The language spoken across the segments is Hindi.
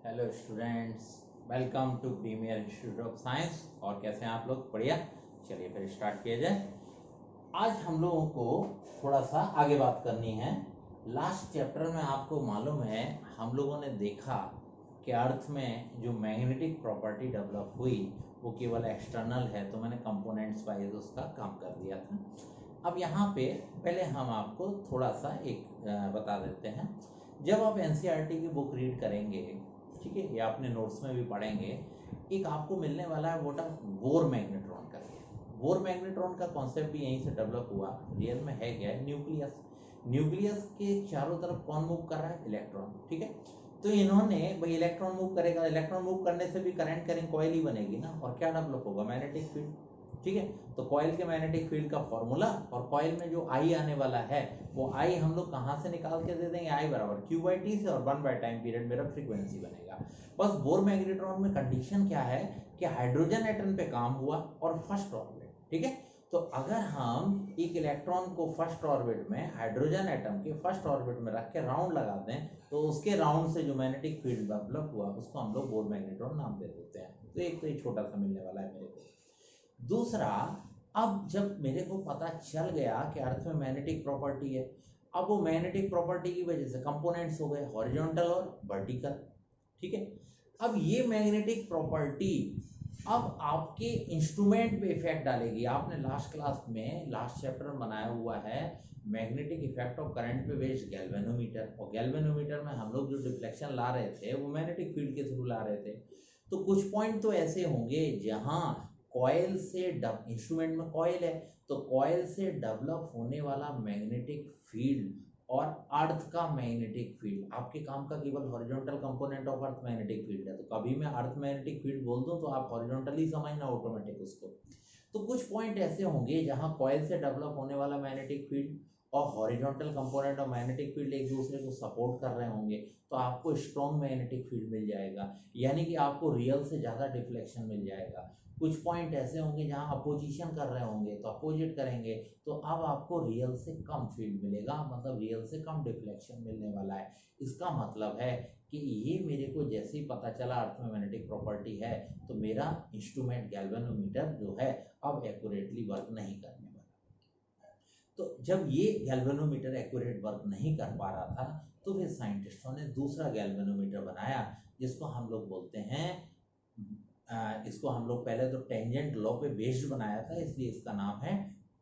Hello students, welcome to premier institute of science. और कैसे हैं आप लोग? बढ़िया। चलिए फिर स्टार्ट किया जाए। आज हम लोगों को थोड़ा सा आगे बात करनी है। लास्ट चैप्टर में आपको मालूम है हम लोगों ने देखा कि अर्थ में जो मैग्नेटिक प्रॉपर्टी डेवलप हुई वो केवल एक्सटर्नल है, तो मैंने कंपोनेंट्स वाइज उसका काम कर दिया था। अब यहाँ पे पहले हम आपको थोड़ा सा एक बता देते हैं। जब आप एनसीईआरटी की बुक रीड करेंगे, ठीक है, या अपने नोट्स में भी पढ़ेंगे, एक आपको मिलने वाला है वोटा बोर मैग्नेट्रॉन करके। बोर मैग्नेट्रॉन का कॉन्सेप्ट भी यहीं से डेवलप हुआ। रियल में है क्या है? न्यूक्लियस। न्यूक्लियस के चारों तरफ कौन मूव कर रहा है? इलेक्ट्रॉन। ठीक है, तो इन्होंने भाई इलेक्ट्रॉन मूव करेगा, इलेक्ट्रॉन मूव करने से भी करंट करेंट कॉइल ही बनेगी ना, और क्या डेवलप होगा? Magnetic field. ठीक है, तो कॉइल के मैग्नेटिक फील्ड का फॉर्मूला और कॉइल में जो आई आने वाला है वो आई हम लोग कहाँ से निकाल के दे देंगे? आई बराबर क्यू बाई टी से, और 1 बाय टाइम पीरियड मेरा फ्रीक्वेंसी बनेगा। बस बोर मैग्नेट्रॉन में कंडीशन क्या है कि हाइड्रोजन एटम पे काम हुआ और फर्स्ट ऑर्बिट। ठीक है, तो अगर हम एक इलेक्ट्रॉन को फर्स्ट ऑर्बिट में हाइड्रोजन एटम के फर्स्ट ऑर्बिट में रख के राउंड लगा दें तो उसके राउंड से जो मैग्नेटिक फील्ड डेवलप हुआ उसको हम लोग बोर मैग्नेट्रॉन नाम दे देते हैं। तो एक तो ये छोटा सा मिलने वाला है मेरे को। दूसरा, अब जब मेरे को पता चल गया कि अर्थ में मैग्नेटिक प्रॉपर्टी है, अब वो मैग्नेटिक प्रॉपर्टी की वजह से कंपोनेंट्स हो गए हॉरिजॉन्टल और वर्टिकल। ठीक है, अब ये मैग्नेटिक प्रॉपर्टी अब आपके इंस्ट्रूमेंट पे इफेक्ट डालेगी। आपने लास्ट क्लास में लास्ट चैप्टर में बनाया हुआ है मैग्नेटिक इफेक्ट ऑफ करंट पे बेस्ड गैल्वेनोमीटर, और गैल्वेनोमीटर में हम लोग जो डिफ्लेक्शन ला रहे थे वो मैग्नेटिक फील्ड के थ्रू ला रहे थे। तो कुछ पॉइंट तो ऐसे होंगे जहां कॉइल से इंस्ट्रूमेंट में कॉइल है तो कॉइल से डेवलप होने वाला मैग्नेटिक फील्ड और अर्थ का मैग्नेटिक फील्ड, आपके काम का केवल horizontal component of earth magnetic field है, तो कभी मैं अर्थ मैग्नेटिक फील्ड बोल दूं तो आप हॉरिजॉन्टली समझना ऑटोमेटिक उसको। तो कुछ पॉइंट ऐसे होंगे जहां कॉइल से डेवलप होने वाला मैग्नेटिक फील्ड और horizontal component of magnetic field एक दूसरे को सपोर्ट कर रहे होंगे, तो आपको स्ट्रॉन्ग मैग्नेटिक फील्ड मिल जाएगा, यानी कि आपको रियल से ज़्यादा डिफ्लेक्शन मिल जाएगा। कुछ पॉइंट ऐसे होंगे जहां अपोजिशन कर रहे होंगे तो अपोजिट करेंगे, तो अब आपको रियल से कम फील्ड मिलेगा, मतलब रियल से कम डिफ्लेक्शन मिलने वाला है। इसका मतलब है कि ये मेरे को जैसे ही पता चला अर्थ में मैग्नेटिक प्रॉपर्टी है तो मेरा इंस्ट्रूमेंट गैल्वेनोमीटर जो है अब एक्यूरेटली वर्क नहीं करने वाला। तो जब ये गैल्वेनोमीटर एक्यूरेट वर्क नहीं कर पा रहा था तो फिर साइंटिस्टों ने दूसरा गैल्वेनोमीटर बनाया जिसको हम लोग बोलते हैं, इसको हम लोग पहले तो टेंजेंट लॉ पे बेस्ड बनाया था, इसलिए इसका नाम है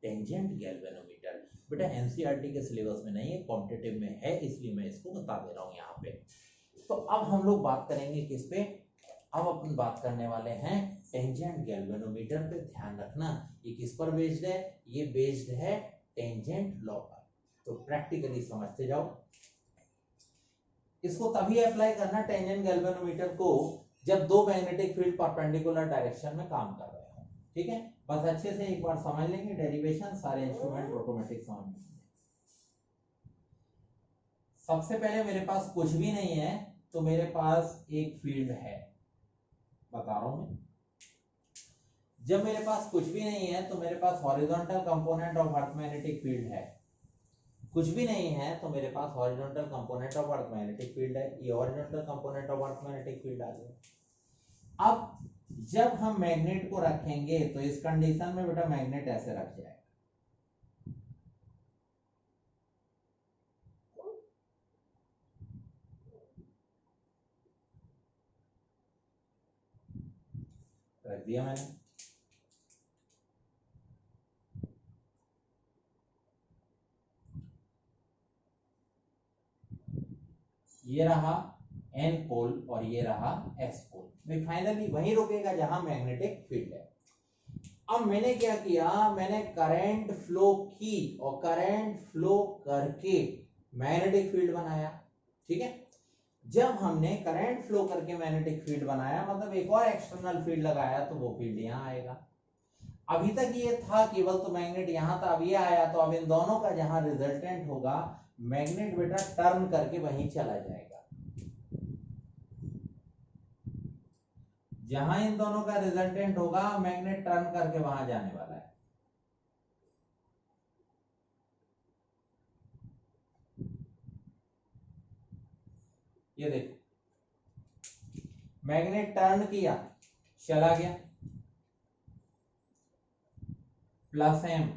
टेंजेंट गैल्वेनोमीटर। बेटा एनसीईआरटी के सिलेबस में नहीं है, कॉम्पिटिटिव में है, इसलिए मैं इसको बता दे रहा हूँ यहाँ पे। तो अब हम लोग बात करेंगे किस पे? अब अपन बात करने वाले हैं टेंजेंट गैल्वेनोमीटर पे। ध्यान रखना ये किस पर बेस्ड है? ये बेस्ड है टेंजेंट लॉ पर। तो प्रैक्टिकली समझते जाओ। इसको तभी अप्लाई करना टेंजेंट गैल्वेनोमीटर को जब दो मैग्नेटिक फील्ड परपेंडिकुलर डायरेक्शन में काम कर रहे हो। ठीक है, बस अच्छे से एक बार समझ लेंगे डेरिवेशन, सारे इंस्ट्रूमेंट ऑटोमेटिक समझ लेंगे। सबसे पहले मेरे पास कुछ भी नहीं है तो मेरे पास एक फील्ड है, बता रहा हूं मैं। जब मेरे पास कुछ भी नहीं है तो मेरे पास horizontal component of earth magnetic field है। कुछ भी नहीं है तो मेरे पास horizontal component of earth magnetic field है। ये horizontal component of earth magnetic field आ गया। अब जब हम मैग्नेट को रखेंगे तो इस कंडीशन में बेटा मैग्नेट ऐसे रख जाएगा। रख दिया मैंने। ये रहा एन पोल और ये रहा एस पोल। भाई फाइनली वहीं रुकेगा जहां मैग्नेटिक फील्ड है। अब मैंने क्या किया? मैंने करंट फ्लो की और करंट फ्लो करके मैग्नेटिक फील्ड बनाया। ठीक है, जब हमने करंट फ्लो करके मैग्नेटिक फील्ड बनाया मतलब एक और एक्सटर्नल फील्ड लगाया तो वो फील्ड यहां आएगा। अभी तक ये था केवल तो मैग्नेट यहां था, अब ये आया तो अब इन दोनों का जहां रिजल्टेंट होगा मैग्नेट बेटा टर्न करके वहीं चला जाएगा। जहां इन दोनों का रिजल्टेंट होगा मैग्नेट टर्न करके वहां जाने वाला है। ये देखो मैग्नेट टर्न किया, चला गया, plus M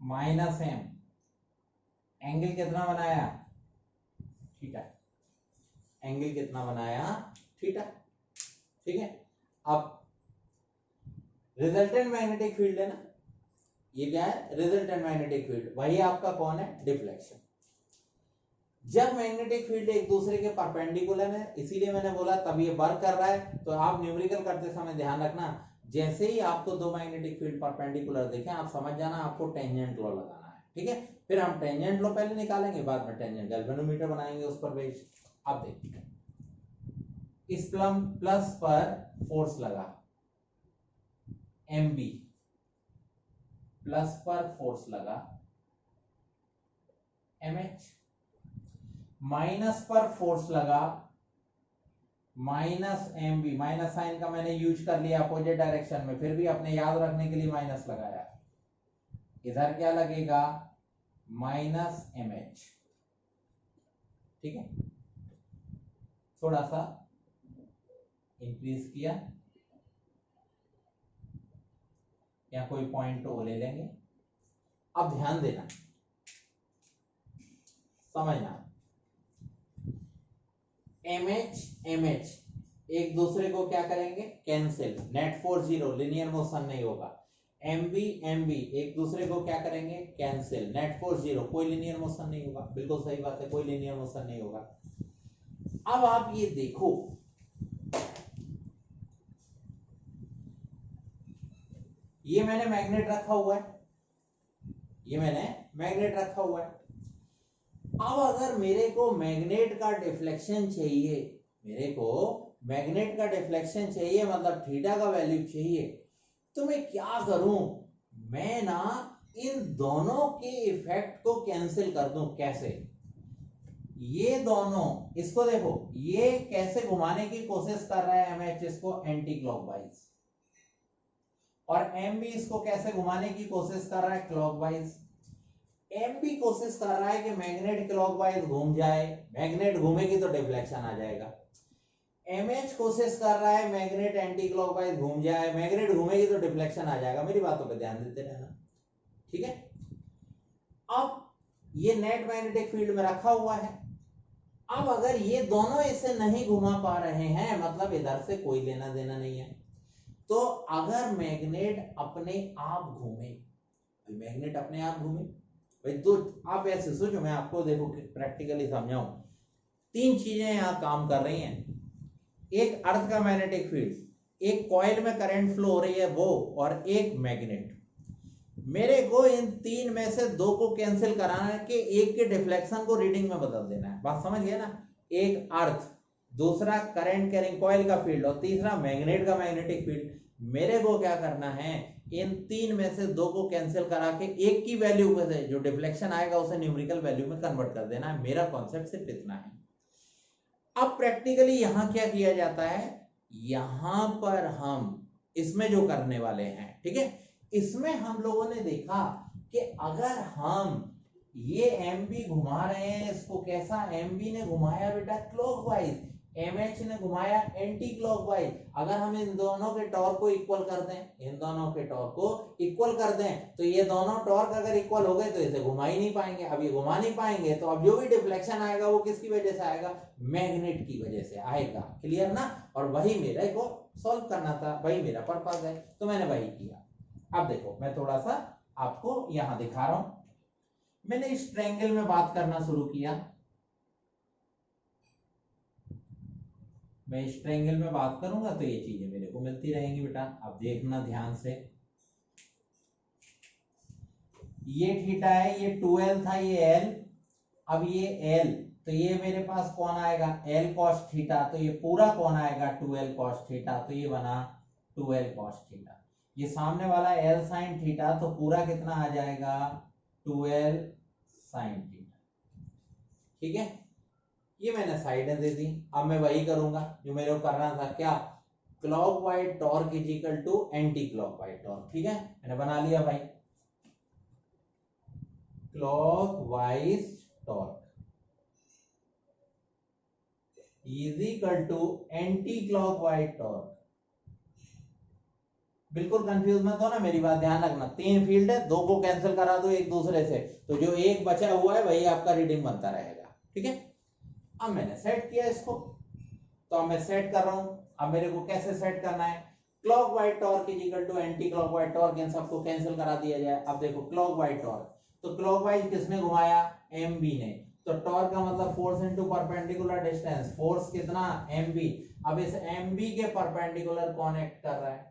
minus M, angle कितना बनाया, थीटा, एंगल कितना बनाया, थीटा। ठीक है, अब रिजल्टेंट मैग्नेटिक फील्ड है ना, ये क्या है, रिजल्टेंट मैग्नेटिक फील्ड, वही आपका कौन है, डिफ्लेक्शन। जब मैग्नेटिक फील्ड एक दूसरे के परपेंडिकुलर है, इसीलिए मैंने बोला तब ये वर्क कर रहा है। तो आप न्यूमेरिकल करते समय ध्यान रखना, जैसे ही आपको दो मैग्नेटिक फील्ड परपेंडिकुलर दिखे, आप समझ जाना आपको टेंजेंट लॉ लगाना है। ठीक है, फिर हम टेंजेंट लॉ पहले निकालेंगे, बाद में टेंजेंट गैल्वेनोमीटर बनाएंगे उस पर बेस्ड। अब देखिए, इस प्लस पर फोर्स लगा एम बी, प्लस पर फोर्स लगा एम एच, माइनस पर फोर्स लगा minus M B, minus sign का मैंने यूज कर लिया अपोजिट डायरेक्शन में, फिर भी अपने याद रखने के लिए माइनस लगाया। इधर क्या लगेगा, माइनस एम एच। ठीक है, थोड़ा सा इंक्रीज किया, या कोई पॉइंट तो ले लेंगे। अब ध्यान देना, समझना, एम एच एक दूसरे को क्या करेंगे, cancel, net force zero, linear motion नहीं होगा। एम बी एक दूसरे को क्या करेंगे, कैंसिल, नेट फोर्स जीरो, कोई लिनियर मोशन नहीं होगा। बिल्कुल सही बात है, कोई लिनियर मोशन नहीं होगा। अब आप ये देखो, ये मैंने मैग्नेट रखा हुआ है, ये मैंने मैग्नेट रखा हुआ है। अब अगर मेरे को मैग्नेट का डिफ्लेक्शन चाहिए, मेरे को मैग्नेट का डिफ्लेक्शन चाहिए, मतलब थीटा का वैल्यू चाहिए, तो मैं क्या करूं, मैं ना इन दोनों के इफेक्ट को कैंसिल कर दूं। कैसे, ये दोनों, इसको देखो, ये कैसे घुमाने की कोशिश कर रहा है एमएच, इसको एंटी क्लॉकवाइज, और एम भी इसको कैसे घुमाने की कोशिश कर रहा है, क्लॉकवाइज। एम भी कोशिश कर रहा है कि मैग्नेट क्लॉकवाइज घूम जाए, मैग्नेट घूमेगी तो डिफ्लेक्शन आ जाएगा। एमएच कोशिश कर रहा है मैग्नेट एंटी क्लॉकवाइज घूम जाए, मैग्नेट घूमेगी तो डिफ्लेक्शन आ जाएगा। मेरी बातों पे ध्यान देते रहना। ठीक है, अब ये नेट मैग्नेटिक फील्ड में रखा हुआ है। अब अगर ये दोनों इसे नहीं घुमा पा रहे हैं, मतलब इधर से कोई लेना देना नहीं है, तो अगर मैग्नेट अपने आप घूमे, मैग्नेट अपने आप घूमे भाई, तो आप ऐसे सोचो, मैं आपको देखो प्रैक्टिकली समझाऊं। तीन चीजें यहां काम कर रही हैं, एक अर्थ का मैग्नेटिक फील्ड, एक कॉइल में करंट फ्लो हो रही है वो, और एक मैग्नेट। मेरे को इन तीन में से दो को कैंसिल कराना है कि एक के डिफ्लेक्शन को रीडिंग में बदल देना है। बात समझ गए ना, एक अर्थ, दूसरा करंट कैरिंग कॉइल का फील्ड, और तीसरा मैग्नेट का मैग्नेटिक फील्ड। मेरे को क्या करना है, इन तीन में से दो को कैंसिल करा के एक की वैल्यू से जो डिफ्लेक्शन आएगा उसे न्यूमेरिकल वैल्यू में कन्वर्ट कर देना है। मेरा कॉन्सेप्ट सिर्फ इतना है। अब प्रैक्टिकली यहां क्या किया जाता है, यहां पर हम इसमें जो करने वाले हैं, ठीक है, इसमें हम लोगों ने देखा कि अगर हम ये एम बी घुमा रहे हैं, इसको कैसा, एम बी ने घुमाया बेटा क्लॉकवाइज, एम एच ने घुमाया एंटी क्लॉकवाइज। अगर हम इन दोनों के टॉर्क को इक्वल कर दें, इन दोनों के टॉर्क को इक्वल कर दें, तो ये दोनों टॉर्क अगर इक्वल हो गए तो इसे घुमा ही नहीं पाएंगे। अब ये घुमा नहीं पाएंगे तो अब जो भी डिफ्लेक्शन आएगा वो किसकी वजह से आएगा, मैग्नेट की वजह से आएगा। क्लियर ना, और वही मेरे को सॉल्व करना था, वही मेरा पर्पस है, तो मैंने वही किया। अब देखो, मैं थोड़ा सा आपको यहां दिखा रहा हूं। मैंने इस ट्रायंगल में बात करना शुरू किया, मैं इस ट्रायंगल में बात करूंगा तो ये चीजें मेरे को मिलती रहेंगी बेटा। अब देखना ध्यान से, ये थीटा है, ये 2l था, ये l, अब ये l, तो ये मेरे पास कौन आएगा, l cos थीटा, तो ये पूरा कौन आएगा, 2l cos थीटा, तो ये बना 2l cos थीटा। ये सामने वाला l sin थीटा, तो पूरा कितना आ जाएगा, 2l sin थीटा। ठीक है, ये मैंने साइडें दे दी। अब मैं वही करूंगा जो मेरे को करना था, क्या, clockwise torque is equal to anti clockwise torque. ठीक है, मैंने बना लिया भाई, clockwise torque, is equal to anti clockwise torque. बिल्कुल कंफ्यूज मत हो ना, मेरी बात ध्यान रखना। तीन फील्ड है, दो को कैंसिल करा दो एक दूसरे से, तो जो एक बचा हुआ है वही आपका रीडिंग बनता रहेगा। ठीक है, अब मैंने सेट किया इसको, तो अब मैं सेट कर रहा हूं। अब मेरे को कैसे सेट करना है, clockwise torque is equal to anti clockwise torque, इन सबको कैंसिल करा दिया जाए। अब देखो क्लॉकवाइज टॉर्क, तो क्लॉकवाइज किसने घुमाया, एम बी ने, तो टॉर्क का मतलब force into perpendicular distance, force कितना एम बी। अब इस एम बी के परपेंडिकुलर कौन एक्ट कर रहा है,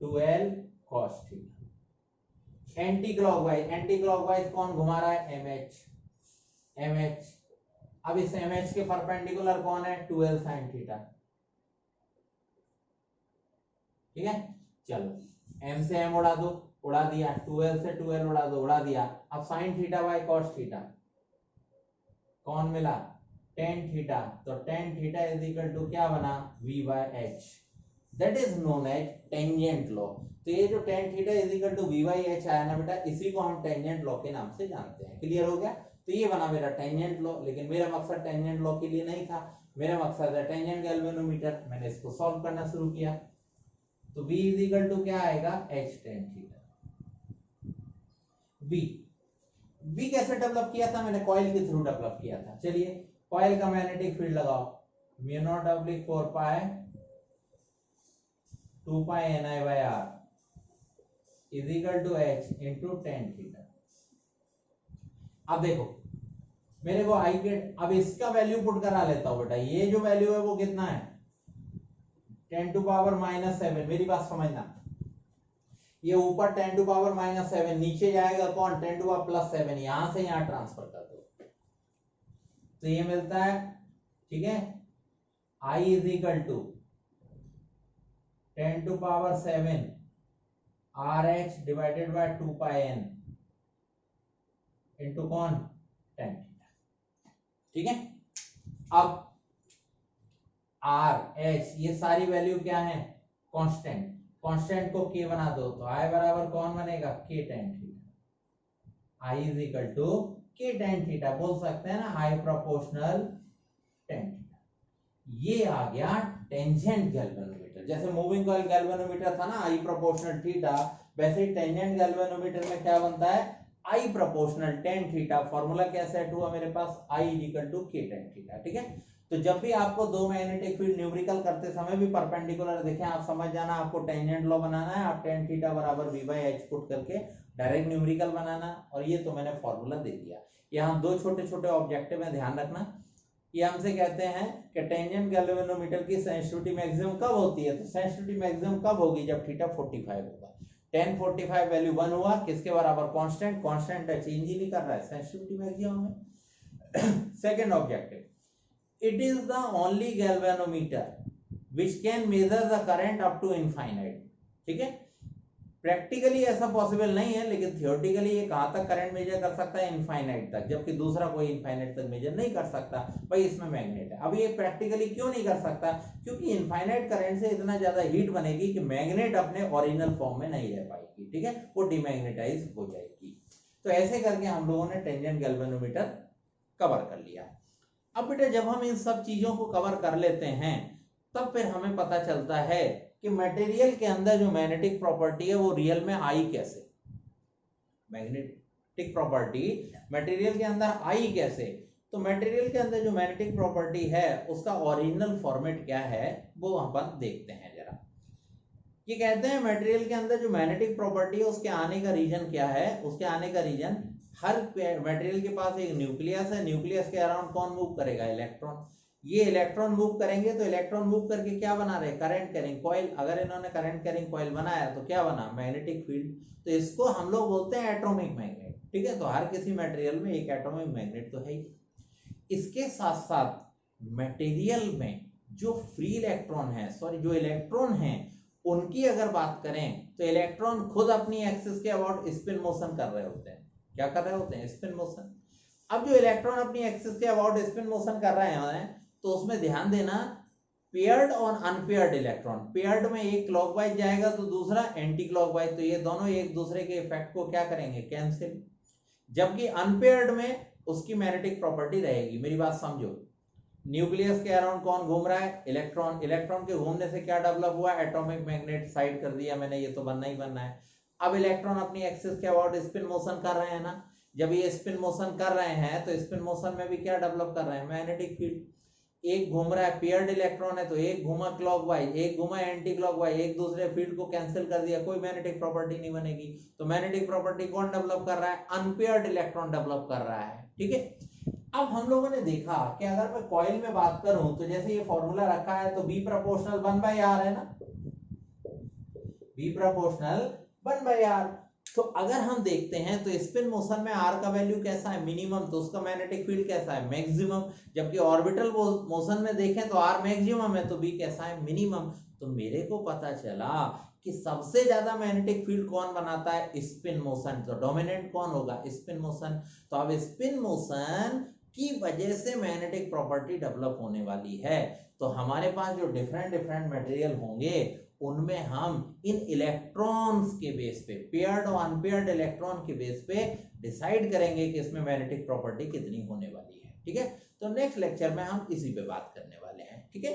12 cos थीटा। एंटी क्लॉकवाइज कौन घुमा रहा है, एम एच। अब इस एम एच के परपेंडिकुलर कौन है, 12 sin थीटा। ठीक है, चलो एम से एम उड़ा दो, उड़ा दिया, 12 से 12 उड़ा दो, उड़ा दिया। अब sin theta by cos theta कौन मिला, tan थीटा, तो tan theta is equal to क्या बना, v by H, that is known as tangent law. तो ये जो tan theta is equal to v by H आया ना बेटा, इसी को हम टेंजेंट लॉ के नाम से जानते हैं। क्लियर हो गया, तो ये बना मेरा टेंजेंट लॉ। लेकिन मेरा मकसद टेंजेंट लॉ के लिए नहीं था, मेरा मकसद है टेंजेंट गैल्वेनोमीटर। मैंने इसको सॉल्व करना शुरू किया, तो v इज इक्वल टू क्या आएगा, h tan थीटा। v कैसे डेवलप किया था मैंने, कॉइल के थ्रू डेवलप किया था। चलिए कॉइल का मैग्नेटिक फील्ड लगाओ, mu naught oblique 4 pi 2 pi ni by r is equal to h into tan theta. अब देखो मेरे को आई के, अब इसका वैल्यू पुट करा लेता हूं बेटा। ये जो वैल्यू है वो कितना है, 10 टू पावर -7। मेरी बात समझना, ये ऊपर 10 टू पावर -7, नीचे जाएगा कौन, 10 टू पावर +7। यहां से यहां ट्रांसफर कर दो, तो ये मिलता है। ठीक है, I is equal to 10 to power 7 RH divided by 2 pi n into कौन, tan थीटा। ठीक है, अब R H ये सारी वैल्यू क्या है, कांस्टेंट। कांस्टेंट को k बना दो, तो I बराबर कौन बनेगा, k tan theta. I is equal to k tan theta, बोल सकते हैं ना I प्रोपोर्शनल tan थीटा। ये आ गया टेंजेंट गैल्वेनोमीटर। जैसे मूविंग कॉइल गैल्वेनोमीटर था ना I प्रोपोर्शनल थीटा, वैसे ही टेंजेंट गैल्वेनोमीटर में क्या बनता है, I proportional tan theta. Formula क्या सेट हुआ मेरे पास, I is equal to k tan theta. ठीक है, तो जब भी आपको दो मैग्नेटिक फील्ड न्यूमेरिकल करते समय भी परपेंडिकुलर देखें, आप समझ जाना आपको टेंजेंट लॉ बनाना है। आप tan थीटा बराबर v बाय h पुट करके डायरेक्ट न्यूमेरिकल बनाना। और ये तो मैंने फॉर्मूला दे दिया। यहाँ दो छोटे छोटे ऑब्जेक्टिव में ध्यान रखना। ये हमसे कहते हैं कि टेंजेंट गैल्वेनोमीटर की सेंसिटिविटी मैक्सिमम कब होती है, तो सेंसिटिविटी मैक्सिमम कब होगी, जब थीटा 45 होगा। 1045 वैल्यू 1 हुआ, किसके बराबर, कांस्टेंट। कांस्टेंट चेंज ही नहीं कर रहा है, सेंसिटिविटी मैक्सिमम है। Second objective, it is the only galvanometer which can measure the current up to infinite। ठीक है, प्रैक्टिकली ऐसा पॉसिबल नहीं है, लेकिन थियोरेटिकली ये कहां तक करंट मेजर कर सकता है, इनफाइनाइट तक, जबकि दूसरा कोई इनफाइनाइट तक मेजर नहीं कर सकता। भाई इसमें मैग्नेट है। अब ये प्रैक्टिकली क्यों नहीं कर सकता, क्योंकि इनफाइनाइट करंट से इतना ज्यादा हीट बनेगी कि मैग्नेट अपने ओरिजिनल फॉर्म में नहीं रह पाएगी। ठीक है, वो डिमैग्नेटाइज हो जाएगी। तो ऐसे करके हम लोगों ने टेंजेंट गैल्वेनोमीटर कवर कर लिया। अब बेटा जब हम इन सब चीजों को कवर कर लेते हैं, तब फिर हमें पता चलता है कि मटेरियल के अंदर जो मैग्नेटिक प्रॉपर्टी है वो रियल में आई कैसे, मैग्नेटिक प्रॉपर्टी मटेरियल के अंदर आई कैसे। तो मटेरियल के अंदर जो मैग्नेटिक प्रॉपर्टी है उसका ओरिजिनल फॉर्मेट क्या है वो अपन देखते हैं जरा। ये कहते हैं मटेरियल के अंदर जो मैग्नेटिक प्रॉपर्टी है उसके आने का रीजन क्या है, उसके आने का रीजन, हर मटेरियल के पास एक न्यूक्लियस है, न्यूक्लियस के अराउंड कौन मूव करेगा, इलेक्ट्रॉन। ये इलेक्ट्रॉन मूव करेंगे, तो इलेक्ट्रॉन मूव करके क्या बना रहे, करंट कैरिंग कॉइल। अगर इन्होंने करंट कैरिंग कॉइल बनाया तो क्या बना, मैग्नेटिक फील्ड। तो इसको हम लोग बोलते हैं एटॉमिक मैग्नेट। ठीक है, तो हर किसी मटेरियल में एक एटॉमिक मैग्नेट तो है ही। इसके साथ साथ मटेरियल में जो फ्री इलेक्ट्रॉन है, सॉरी जो इलेक्ट्रॉन है, उनकी अगर बात करें तो इलेक्ट्रॉन खुद अपनी एक्सिस के अबाउट स्पिन मोशन कर रहे होते हैं। क्या कर रहे होते हैं, स्पिन मोशन। अब जो इलेक्ट्रॉन अपनी एक्सिस के अबाउट स्पिन मोशन कर रहे हैं तो उसमें ध्यान देना, पेयर्ड और अनपेयर्ड इलेक्ट्रॉन, पेयर्ड में एक क्लॉकवाइज जाएगा तो दूसरा एंटी क्लॉकवाइज, तो ये दोनों एक दूसरे के इफेक्ट को क्या करेंगे, कैंसिल। जबकि अनपेयर्ड में उसकी मैग्नेटिक प्रॉपर्टी रहेगी। मेरी बात समझो, न्यूक्लियस के अराउंड कौन घूम रहा है? इलेक्ट्रॉन। इलेक्ट्रॉन के घूमने से क्या डेवलप हुआ? एटॉमिक मैग्नेट साइड कर दिया मैंने, ये तो बनना ही बनना है। अब इलेक्ट्रॉन अपनी एक्सिस के अबाउट स्पिन मोशन कर रहे हैं ना, जब ये स्पिन मोशन कर रहे हैं तो स्पिन मोशन में भी क्या डेवलप कर रहे हैं? Magnetic field. एक घूम रहा है, पेयर्ड इलेक्ट्रॉन है तो एक घूमा क्लॉकवाइज, एक घूमा एंटी क्लॉकवाइज, एक दूसरे फील्ड को कैंसिल कर दिया, कोई मैग्नेटिक प्रॉपर्टी नहीं बनेगी। तो मैग्नेटिक प्रॉपर्टी कौन डेवलप कर रहा है? अनपेयर्ड इलेक्ट्रॉन डेवलप कर रहा है, ठीक है। अब हम लोगों ने देखा कि अगर मैं कॉइल में बात करूं तो जैसे ये फॉर्मूला रखा है तो बी प्रोपोर्शनल 1/r है ना, बी प्रोपोर्शनल 1/r। तो अगर हम देखते हैं तो स्पिन मोशन में r का वैल्यू कैसा है? मिनिमम, तो उसका मैग्नेटिक फील्ड कैसा है? मैक्सिमम। जबकि ऑर्बिटल मोशन में देखें तो r मैक्सिमम है तो b कैसा है? मिनिमम। तो मेरे को पता चला कि सबसे ज्यादा मैग्नेटिक फील्ड कौन बनाता है? Spin motion. तो डोमिनेंट कौन होगा? Spin motion. तो अब स्पिन मोशन की वजह से मैग्नेटिक प्रॉपर्टी डेवलप होने वाली है। तो हमारे पास जो डिफरेंट डिफरेंट मटेरियल होंगे उनमें हम इन इलेक्ट्रॉन्स के बेस पे, पेयर्ड और अनपेयर्ड इलेक्ट्रॉन के बेस पे डिसाइड करेंगे कि इसमें मैग्नेटिक प्रॉपर्टी कितनी होने वाली है, ठीक है। तो नेक्स्ट लेक्चर में हम इसी पे बात करने वाले हैं, ठीक है।